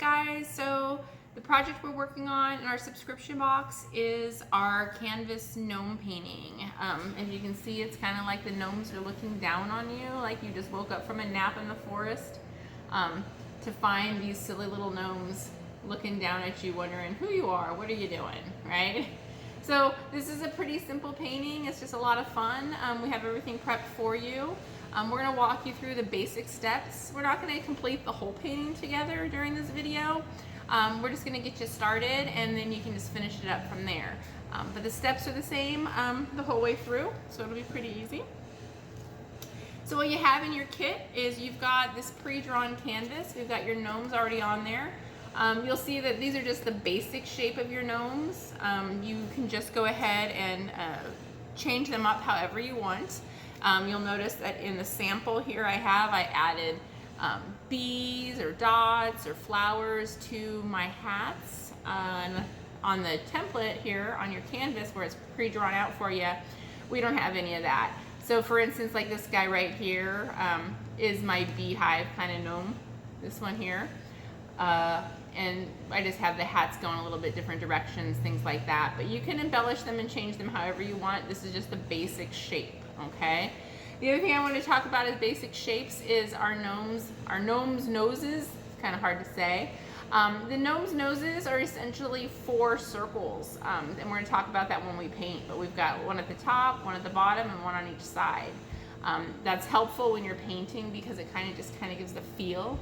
guys, so the project we're working on in our subscription box is our canvas gnome painting. As you can see, it's kind of like the gnomes are looking down on you, like you just woke up from a nap in the forest, to find these silly little gnomes looking down at you wondering who you are, what are you doing, right? So this is a pretty simple painting. It's just a lot of fun. We have everything prepped for you. We're going to walk you through the basic steps. We're not going to complete the whole painting together during this video. We're just going to get you started and then you can just finish it up from there. But the steps are the same the whole way through, so it'll be pretty easy. So what you have in your kit is you've got this pre-drawn canvas. We've got your gnomes already on there. You'll see that these are just the basic shape of your gnomes. You can just go ahead and change them up however you want. You'll notice that in the sample here I added bees or dots or flowers to my hats. On the template here on your canvas where it's pre-drawn out for you, we don't have any of that. So for instance, like this guy right here is my beehive kind of gnome, this one here. And I just have the hats going a little bit different directions, things like that. But you can embellish them and change them however you want. This is just the basic shape, okay? The other thing I want to talk about as basic shapes is our gnomes' noses. It's kind of hard to say. The gnomes' noses are essentially 4 circles, and we're going to talk about that when we paint. But we've got one at the top, one at the bottom, and one on each side. That's helpful when you're painting because it kind of gives the feel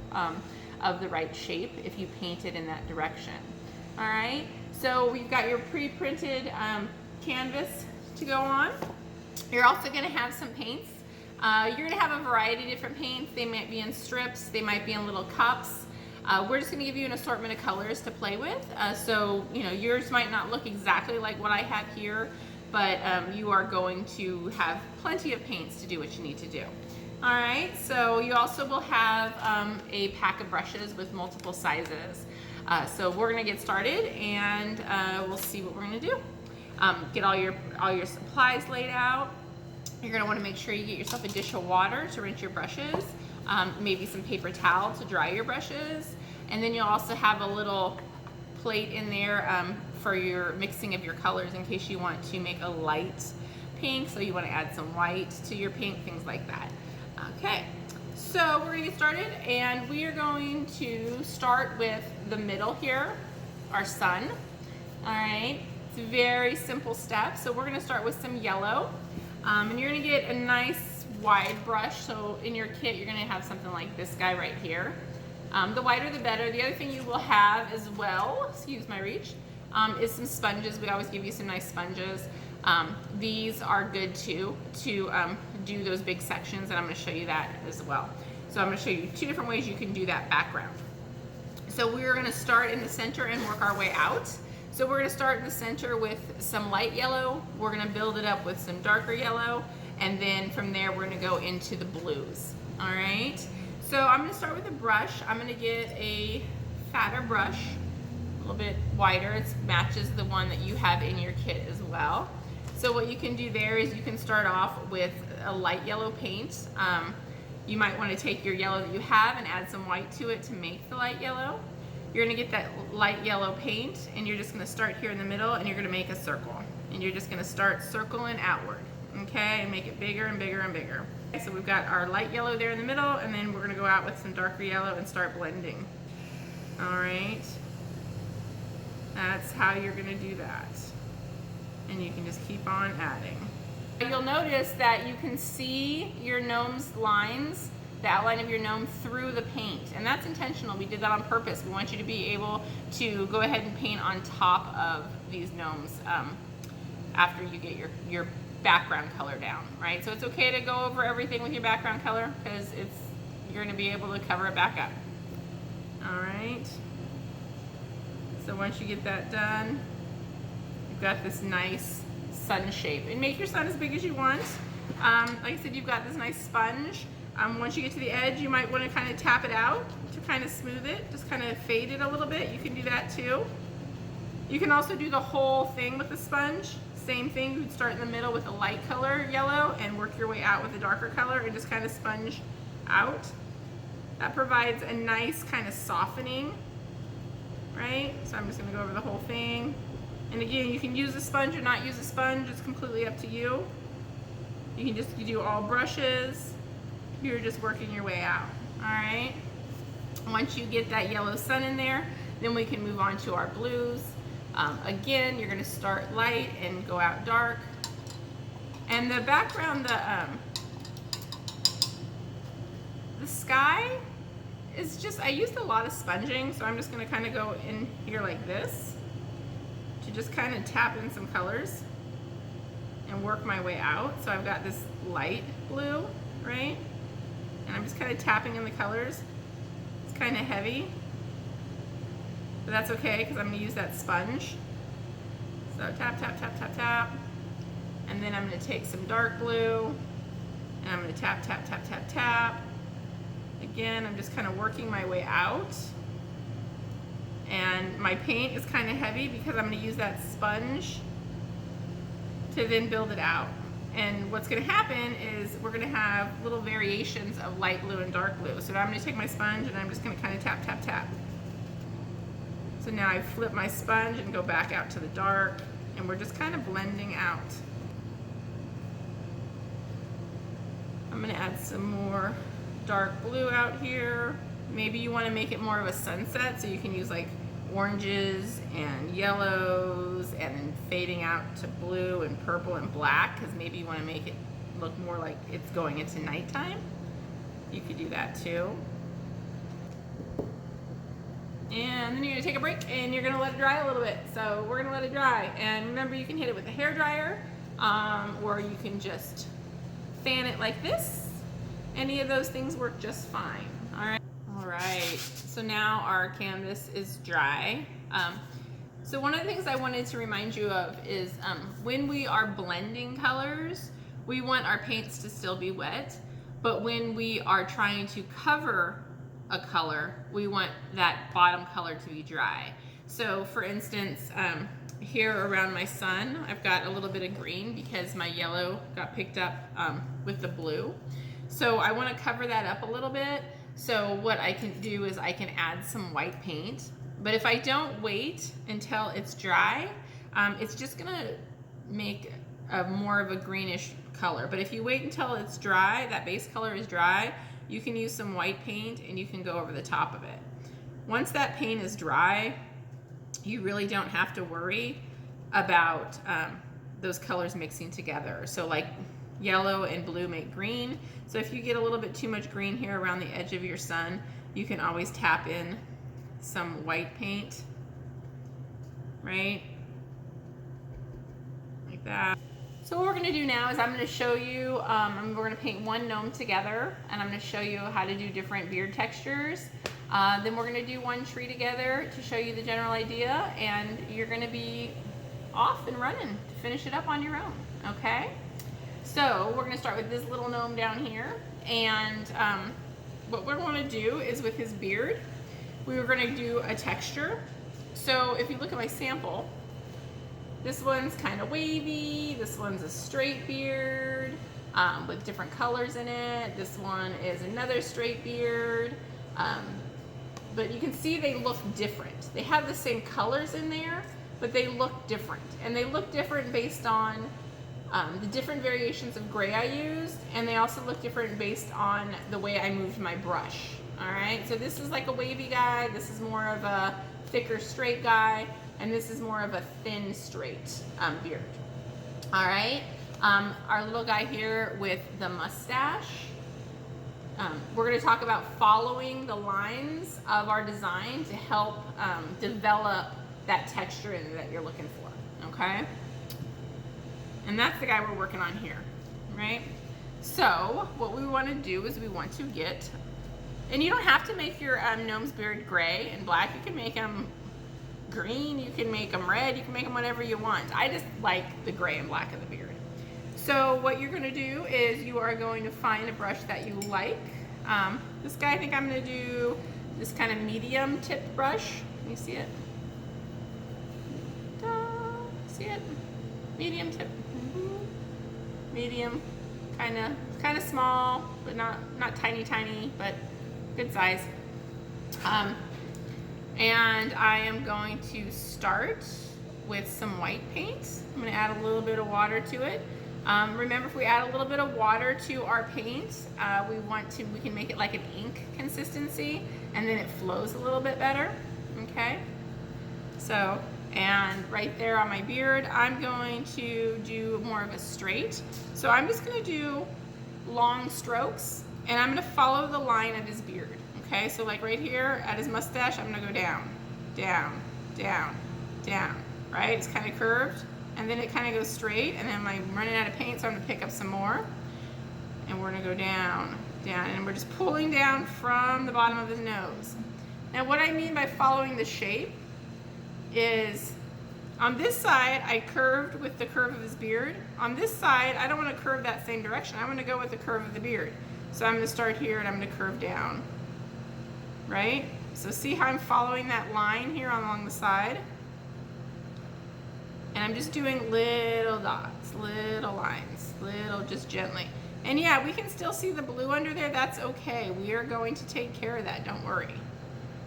of the right shape if you paint it in that direction. All right, so we've got your pre-printed canvas to go on. You're also going to have some paints. You're going to have a variety of different paints. They might be in strips, they might be in little cups. We're just going to give you an assortment of colors to play with. So you know, yours might not look exactly like what I have here, but you are going to have plenty of paints to do what you need to do. All right, so you also will have a pack of brushes with multiple sizes. So we're going to get started and we'll see what we're going to do. Get all your supplies laid out. You're going to want to make sure you get yourself a dish of water to rinse your brushes, maybe some paper towel to dry your brushes, and then you'll also have a little plate in there for your mixing of your colors in case you want to make a light pink, so you want to add some white to your pink, things like that. Okay, so we're going to get started, and we are going to start with the middle here, our sun. All right, it's a very simple step. So we're going to start with some yellow, and you're going to get a nice wide brush. So in your kit, you're going to have something like this guy right here. The wider the better. The other thing you will have as well, excuse my reach, is some sponges. We always give you some nice sponges. These are good too to do those big sections, and I'm going to show you that as well. So I'm going to show you 2 different ways you can do that background. So we're going to start in the center and work our way out. So we're going to start in the center with some light yellow. We're going to build it up with some darker yellow, and then from there we're going to go into the blues. All right. So I'm going to start with a brush. I'm going to get a fatter brush, a little bit wider. It matches the one that you have in your kit as well. So what you can do there is you can start off with a light yellow paint. You might want to take your yellow that you have and add some white to it to make the light yellow. You're going to get that light yellow paint, and you're just going to start here in the middle, and you're going to make a circle. And you're just going to start circling outward, okay, and make it bigger and bigger and bigger. Okay, so we've got our light yellow there in the middle, and then we're going to go out with some darker yellow and start blending. All right, that's how you're going to do that. And you can just keep on adding. You'll notice that you can see your gnome's lines, the outline of your gnome through the paint, and that's intentional. We did that on purpose. We want you to be able to go ahead and paint on top of these gnomes after you get your background color down, right? So it's okay to go over everything with your background color because you're going to be able to cover it back up. All right. So once you get that done, you've got this nice sun shape, and make your sun as big as you want. Like I said, you've got this nice sponge. Once you get to the edge, you might want to kind of tap it out to kind of smooth it, just kind of fade it a little bit. You can do that too. You can also do the whole thing with the sponge. Same thing, you would start in the middle with a light color yellow and work your way out with a darker color and just kind of sponge out. That provides a nice kind of softening right? So I'm just gonna go over the whole thing. And again, you can use a sponge or not use a sponge. It's completely up to you. You can just do all brushes. You're just working your way out, all right? Once you get that yellow sun in there, then we can move on to our blues. Again, you're gonna start light and go out dark. And the background, the sky is just, I used a lot of sponging, so I'm just gonna kind of go in here like this to just kind of tap in some colors and work my way out. So I've got this light blue, right? And I'm just kind of tapping in the colors. It's kind of heavy, but that's okay because I'm gonna use that sponge. So tap, tap, tap, tap, tap. And then I'm gonna take some dark blue and I'm gonna tap, tap, tap, tap, tap. Again, I'm just kind of working my way out. And my paint is kind of heavy because I'm gonna use that sponge to then build it out. And what's gonna happen is we're gonna have little variations of light blue and dark blue. So now I'm gonna take my sponge and I'm just gonna kind of tap, tap, tap. So now I flip my sponge and go back out to the dark, and we're just kind of blending out. I'm gonna add some more dark blue out here. Maybe you wanna make it more of a sunset, so you can use like oranges and yellows and then fading out to blue and purple and black, because maybe you wanna make it look more like it's going into nighttime. You could do that too. And then you're gonna take a break and you're gonna let it dry a little bit. So we're gonna let it dry. And remember, you can hit it with a hair dryer, or you can just fan it like this. Any of those things work just fine, all right? All right, so now our canvas is dry. So one of the things I wanted to remind you of is when we are blending colors, we want our paints to still be wet, but when we are trying to cover a color, we want that bottom color to be dry. So for instance, here around my sun, I've got a little bit of green because my yellow got picked up with the blue. So I want to cover that up a little bit. So what I can do is I can add some white paint, but if I don't wait until it's dry, it's just gonna make more of a greenish color. But if you wait until it's dry, that base color is dry, you can use some white paint and you can go over the top of it. Once that paint is dry, you really don't have to worry about those colors mixing together. So like yellow and blue make green. So if you get a little bit too much green here around the edge of your sun, you can always tap in some white paint, right? Like that. So what we're gonna do now is I'm gonna show you, we're gonna paint one gnome together, and I'm gonna show you how to do different beard textures. Then we're gonna do one tree together to show you the general idea, and you're gonna be off and running to finish it up on your own, okay? So we're gonna start with this little gnome down here, and what we're gonna do is with his beard, we were gonna do a texture. So if you look at my sample, this one's kind of wavy, this one's a straight beard with different colors in it. This one is another straight beard. But you can see they look different. They have the same colors in there, but they look different. And they look different based on the different variations of gray I used, and they also look different based on the way I moved my brush. All right, so this is like a wavy guy, this is more of a thicker straight guy, and this is more of a thin straight beard. All right, our little guy here with the mustache, we're going to talk about following the lines of our design to help develop that texture that you're looking for, okay? And that's the guy we're working on here, right? So what we want to do is we want to get, and you don't have to make your gnome's beard gray and black. You can make them green, you can make them red, you can make them whatever you want. I just like the gray and black of the beard. So what you're gonna do is you are going to find a brush that you like. This guy, I think I'm gonna do this kind of medium tipped brush. Can you see it? See it? Medium tip. Medium, kind of small, but not tiny, but good size. And I am going to start with some white paint. I'm going to add a little bit of water to it. Remember, if we add a little bit of water to our paint, we can make it like an ink consistency, and then it flows a little bit better, okay? So, and right there on my beard, I'm going to do more of a straight. So I'm just going to do long strokes, and I'm going to follow the line of his beard, okay? So like right here at his mustache, I'm going to go down, down, down, down, right? It's kind of curved. And then it kind of goes straight, and then I'm running out of paint, so I'm gonna pick up some more. And we're gonna go down, down, and we're just pulling down from the bottom of his nose. Now what I mean by following the shape is, on this side, I curved with the curve of his beard. On this side, I don't wanna curve that same direction. I wanna go with the curve of the beard. So I'm gonna start here, and I'm gonna curve down, right? So see how I'm following that line here along the side? And I'm just doing little dots, little lines, just gently. And yeah, we can still see the blue under there, that's okay. We are going to take care of that, don't worry.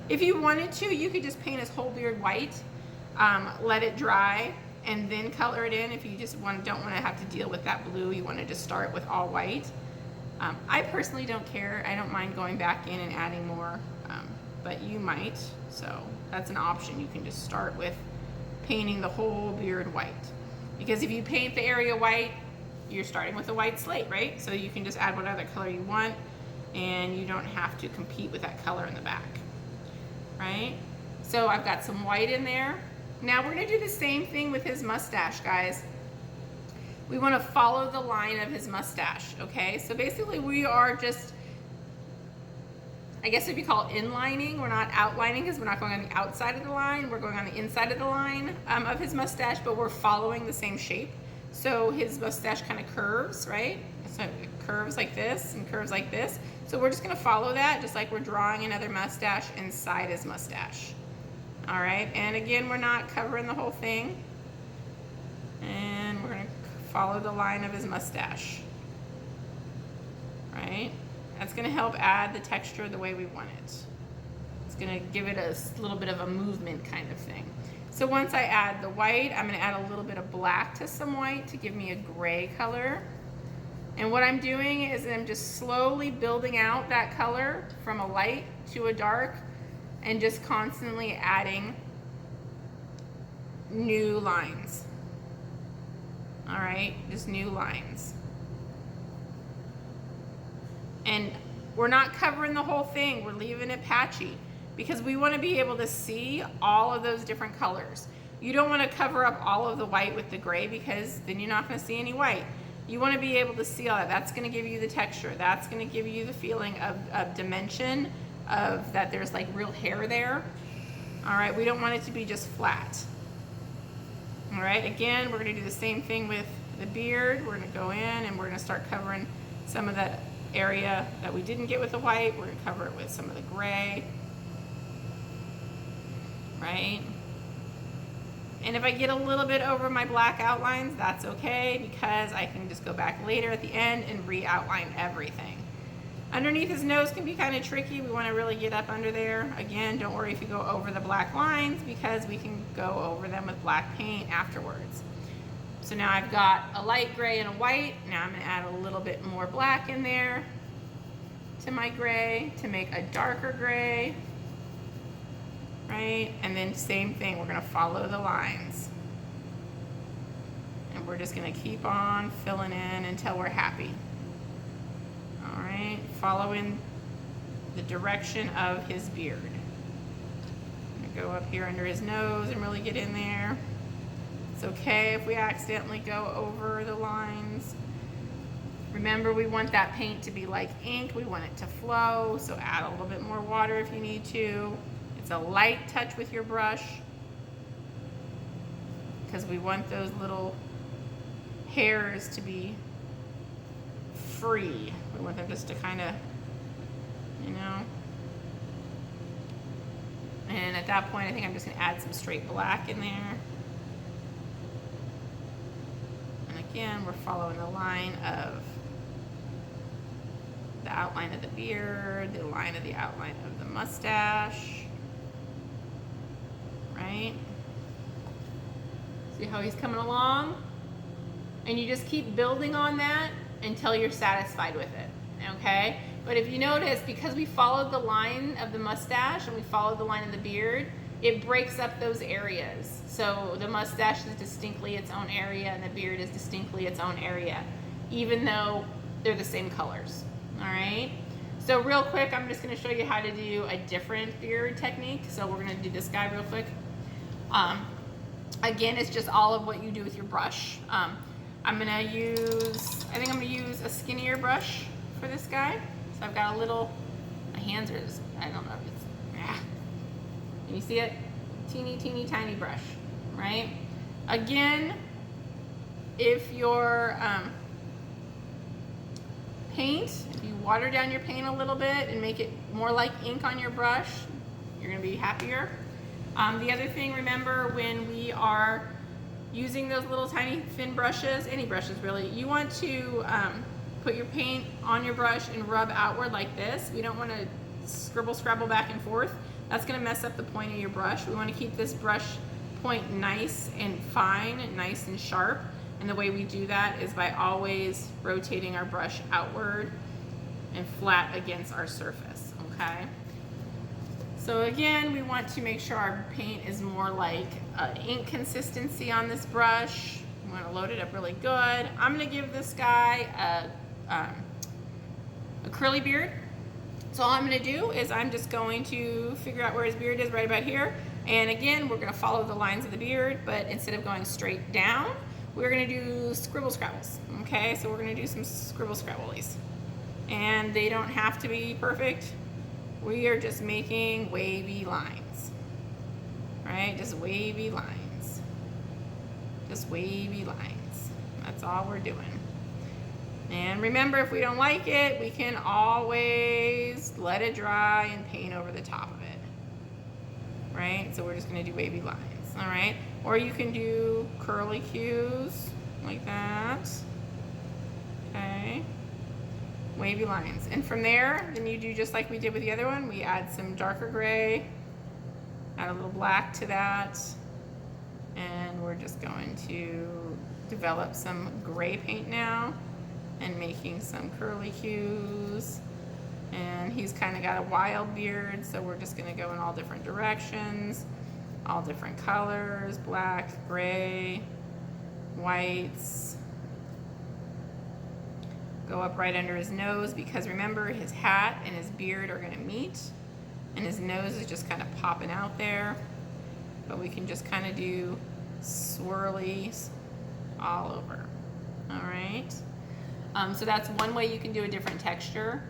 If you wanted to, you could just paint his whole beard white, let it dry, and then color it in. If you just don't want to have to deal with that blue, you want to just start with all white. I personally don't care. I don't mind going back in and adding more, but you might. So that's an option. You can just start with painting the whole beard white. Because if you paint the area white, you're starting with a white slate, right? So you can just add whatever color you want, and you don't have to compete with that color in the back, right? So I've got some white in there. Now we're gonna do the same thing with his mustache, guys. We wanna follow the line of his mustache, okay? So basically we are just, I guess if you call it inlining, we're not outlining because we're not going on the outside of the line, we're going on the inside of the line of his mustache, but we're following the same shape. So his mustache kind of curves, right? So it curves like this and curves like this. So we're just gonna follow that just like we're drawing another mustache inside his mustache. All right, and again, we're not covering the whole thing. And we're gonna follow the line of his mustache, right? That's gonna help add the texture the way we want it. It's gonna give it a little bit of a movement kind of thing. So once I add the white, I'm gonna add a little bit of black to some white to give me a gray color. And what I'm doing is I'm just slowly building out that color from a light to a dark and just constantly adding new lines. All right, just new lines. And we're not covering the whole thing, we're leaving it patchy because we want to be able to see all of those different colors. You don't want to cover up all of the white with the gray because then you're not going to see any white. You want to be able to see all that. That's going to give you the texture. That's going to give you the feeling of dimension, of that there's like real hair there. All right, we don't want it to be just flat. All right, again, we're going to do the same thing with the beard. We're going to go in and we're going to start covering some of that area that we didn't get with the white. We're going to cover it with some of the gray, right? And if I get a little bit over my black outlines, that's okay because I can just go back later at the end and re-outline everything. Underneath his nose can be kind of tricky. We want to really get up under there. Again, don't worry if you go over the black lines because we can go over them with black paint afterwards. So now I've got a light gray and a white. Now I'm going to add a little bit more black in there to my gray to make a darker gray, right? And then same thing, we're going to follow the lines. And we're just going to keep on filling in until we're happy. All right, following the direction of his beard. I'm going to go up here under his nose and really get in there. It's okay if we accidentally go over the lines. Remember, we want that paint to be like ink. We want it to flow, so add a little bit more water if you need to. It's a light touch with your brush because we want those little hairs to be free. We want them just to kind of, you know. And at that point, I think I'm just going to add some straight black in there. Again, we're following the line of the outline of the beard, the line of the outline of the mustache. See how he's coming along? And you just keep building on that until you're satisfied with it, okay? But if you notice, because we followed the line of the mustache and we followed the line of the beard, it breaks up those areas. So the mustache is distinctly its own area and the beard is distinctly its own area, even though they're the same colors, all right? So real quick, I'm just gonna show you how to do a different beard technique. So we're gonna do this guy real quick. Again, it's just all of what you do with your brush. I'm gonna use, I think I'm gonna use a skinnier brush for this guy. So I've got a little, my hands are just, I don't know, can you see it? Teeny, teeny, tiny brush, right? Again, if your paint, if you water down your paint a little bit and make it more like ink on your brush, you're gonna be happier. The other thing, remember, when we are using those little tiny thin brushes, any brushes really, you want to put your paint on your brush and rub outward like this. We don't want to scribble scrabble back and forth. That's going to mess up the point of your brush. We want to keep this brush point nice and fine, nice and sharp. And the way we do that is by always rotating our brush outward and flat against our surface, okay? So again, we want to make sure our paint is more like ink consistency on this brush. I'm gonna load it up really good. I'm gonna give this guy a curly beard. So all I'm gonna do is I'm just going to figure out where his beard is right about here. And again, we're gonna follow the lines of the beard, but instead of going straight down, we're gonna do scribble scrabbles, okay? So we're gonna do some scribble scrabblies. And they don't have to be perfect. We are just making wavy lines, right? Just wavy lines. Just wavy lines. That's all we're doing. And remember, if we don't like it, we can always let it dry and paint over the top of it, right? So we're just gonna do wavy lines, all right? Or you can do curly cues like that, okay? Wavy lines. And from there, then you do just like we did with the other one. We add some darker gray, add a little black to that, and we're just going to develop some gray paint now and making some curly cues. And he's kind of got a wild beard, so we're just gonna go in all different directions, all different colors, black, gray, whites. Go up right under his nose, because remember, his hat and his beard are gonna meet, and his nose is just kind of popping out there. But we can just kind of do swirlies all over, all right? So that's one way you can do a different texture.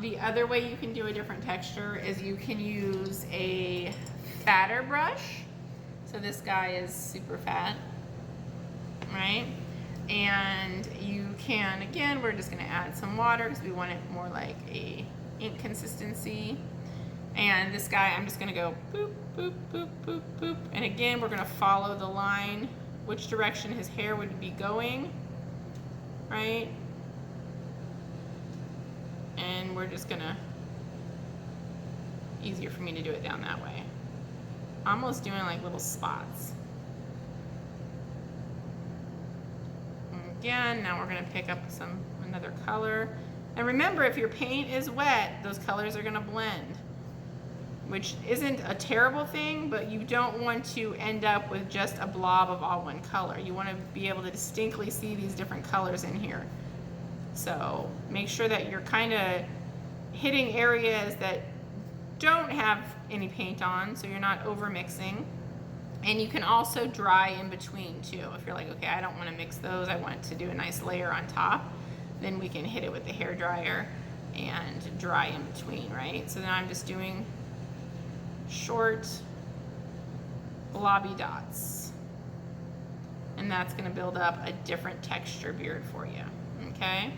The other way you can do a different texture is you can use a fatter brush. So this guy is super fat, right? And you can, again, we're just gonna add some water because we want it more like a ink consistency. And this guy, I'm just gonna go boop, boop, boop, boop, boop. And again, we're gonna follow the line, which direction his hair would be going, right? And we're just gonna, easier for me to do it down that way. Almost doing like little spots. Again, now we're gonna pick up another color. And remember, if your paint is wet, those colors are gonna blend, which isn't a terrible thing, but you don't want to end up with just a blob of all one color. You wanna be able to distinctly see these different colors in here. So make sure that you're kinda hitting areas that don't have any paint on, so you're not over mixing. And you can also dry in between too. If you're like, okay, I don't want to mix those, I want to do a nice layer on top, then we can hit it with the hair dryer and dry in between, right? So then I'm just doing short blobby dots. And that's gonna build up a different texture beard for you, okay?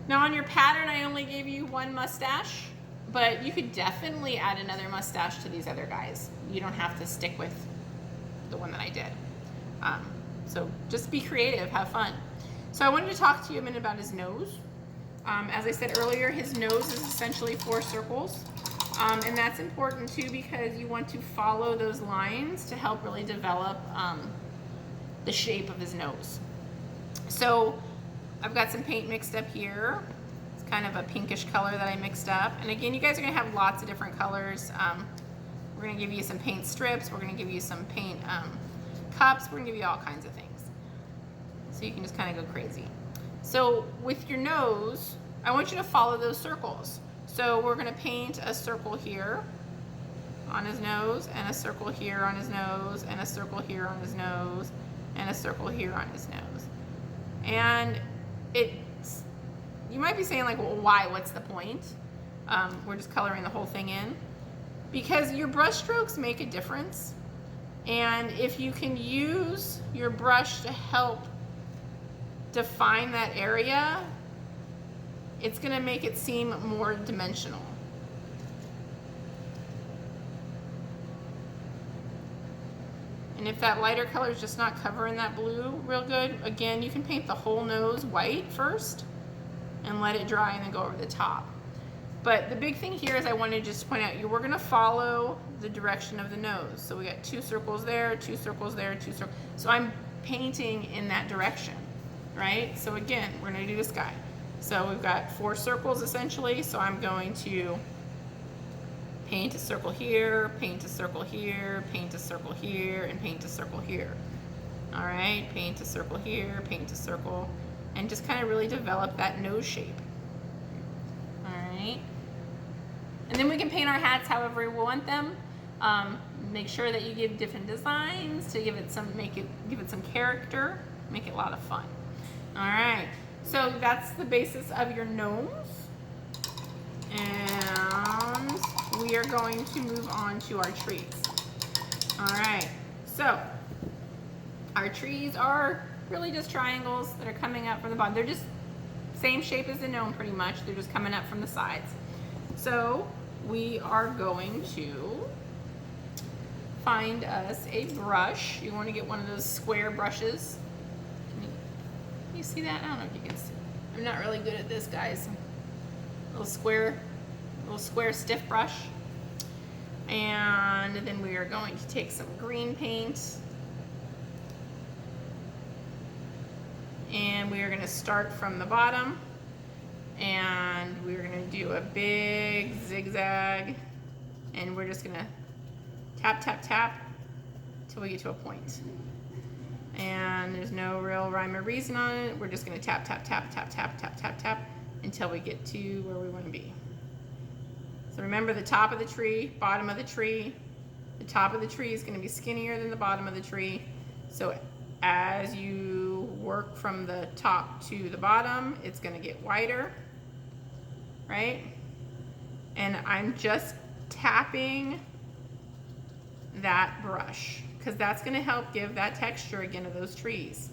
Now on your pattern, I only gave you one mustache, but you could definitely add another mustache to these other guys. You don't have to stick with the one that I did. So just be creative, have fun. So I wanted to talk to you a minute about his nose. As I said earlier, his nose is essentially 4 circles. And that's important too because you want to follow those lines to help really develop the shape of his nose. So I've got some paint mixed up here. It's kind of a pinkish color that I mixed up. And again, you guys are gonna have lots of different colors. We're gonna give you some paint strips. We're gonna give you some paint cups. We're gonna give you all kinds of things. So you can just kind of go crazy. So with your nose, I want you to follow those circles. So we're gonna paint a circle here on his nose, and a circle here on his nose, and a circle here on his nose, and a circle here on his nose. And you might be saying like, well, why? What's the point? We're just coloring the whole thing in. Because your brush strokes make a difference. And if you can use your brush to help define that area, it's gonna make it seem more dimensional. And if that lighter color is just not covering that blue real good, again, you can paint the whole nose white first and let it dry and then go over the top. But the big thing here is I wanted to just point out, we're gonna follow the direction of the nose. So we got 2 circles there, 2 circles there, 2 circles. So I'm painting in that direction, right? So again, we're gonna do this guy. So we've got 4 circles essentially. So I'm going to paint a circle here, paint a circle here, paint a circle here, and paint a circle here. All right, paint a circle here, paint a circle, and just kind of really develop that nose shape. All right. And then we can paint our hats however we want them. Make sure that you give different designs to give it some, give it some character, make it a lot of fun. All right, so that's the basis of your gnomes. And we are going to move on to our trees. All right, so our trees are really just triangles that are coming up from the bottom. They're just same shape as the gnome pretty much. They're just coming up from the sides. So we are going to find us a brush. You want to get one of those square brushes. Can you see that? I don't know if you can see. I'm not really good at this, guys. Little square stiff brush. And then we are going to take some green paint. And we are going to start from the bottom. And we're going to do a big zigzag. And we're just going to tap, tap, tap till we get to a point. And there's no real rhyme or reason on it. We're just going to tap, tap, tap, tap, tap, tap, tap, tap until we get to where we want to be. So remember, the top of the tree, bottom of the tree. The top of the tree is going to be skinnier than the bottom of the tree. So as you work from the top to the bottom, it's going to get wider, right? And I'm just tapping that brush because that's going to help give that texture again to those trees.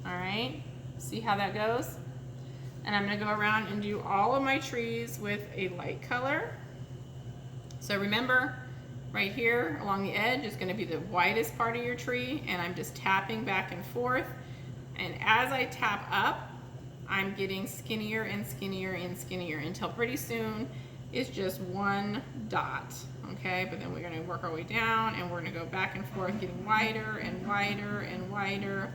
All right, see how that goes? And I'm going to go around and do all of my trees with a light color. So remember, right here along the edge is going to be the widest part of your tree, and I'm just tapping back and forth. And as I tap up, I'm getting skinnier and skinnier and skinnier until pretty soon it's just one dot, okay? But then we're going to work our way down, and we're going to go back and forth, getting wider and wider and wider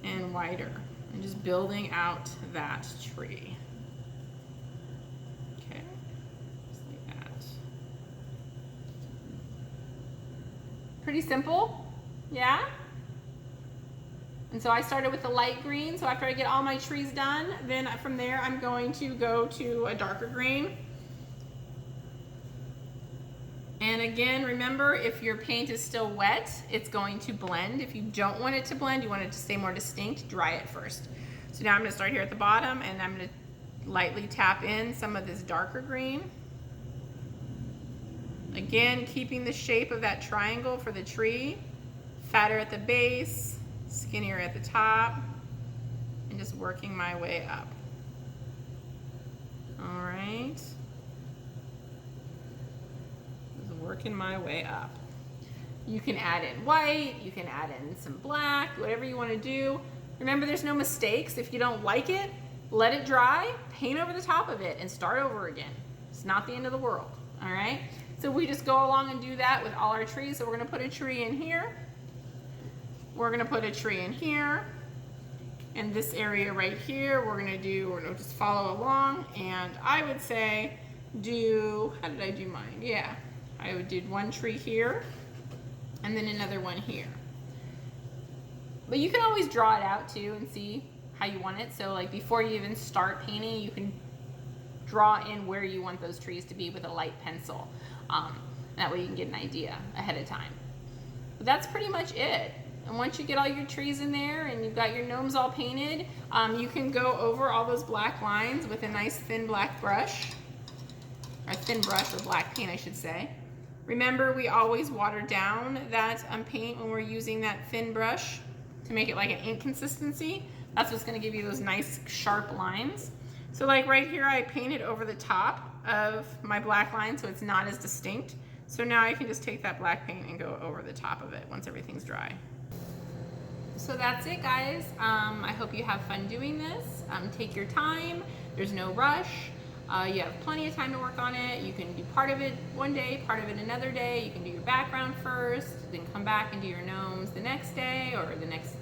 and wider, and just building out that tree. Okay, just like that. Pretty simple, yeah? And so I started with the light green, so after I get all my trees done, then from there I'm going to go to a darker green. And again, remember, if your paint is still wet, it's going to blend. If you don't want it to blend, you want it to stay more distinct, dry it first. So now I'm going to start here at the bottom, and I'm going to lightly tap in some of this darker green. Again, keeping the shape of that triangle for the tree, fatter at the base, skinnier at the top, and just working my way up. All right. Working my way up. You can add in white, you can add in some black, whatever you want to do. Remember, there's no mistakes. If you don't like it, let it dry, paint over the top of it, and start over again. It's not the end of the world. All right, so we just go along and do that with all our trees. So we're gonna put a tree in here. We're gonna put a tree in here. And this area right here, we're gonna just follow along. And I would say how did I do mine? Yeah, I would do one tree here and then another one here. But you can always draw it out too and see how you want it. So like before you even start painting, you can draw in where you want those trees to be with a light pencil. That way you can get an idea ahead of time. But that's pretty much it. And once you get all your trees in there and you've got your gnomes all painted, you can go over all those black lines with a nice thin black brush, or thin brush or black paint I should say. Remember, we always water down that paint when we're using that thin brush to make it like an ink consistency. That's what's gonna give you those nice sharp lines. So like right here, I painted over the top of my black line so it's not as distinct. So now I can just take that black paint and go over the top of it once everything's dry. So that's it, guys. I hope you have fun doing this. Take your time. There's no rush. You have plenty of time to work on it. You can do part of it one day, part of it another day. You can do your background first, then come back and do your gnomes the next day, or the next,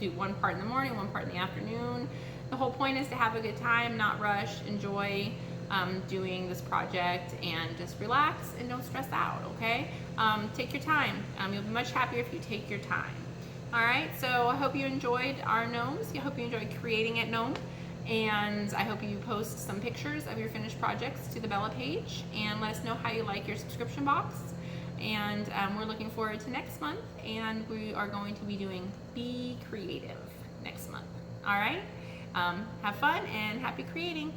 do one part in the morning, one part in the afternoon. The whole point is to have a good time, not rush, enjoy doing this project, and just relax and don't stress out, okay? Take your time. You'll be much happier if you take your time. All right, so I hope you enjoyed our gnomes. I hope you enjoyed creating at Gnome. And I hope you post some pictures of your finished projects to the Bella page and let us know how you like your subscription box. And we're looking forward to next month, and we are going to be doing Be Creative next month. All right, have fun and happy creating.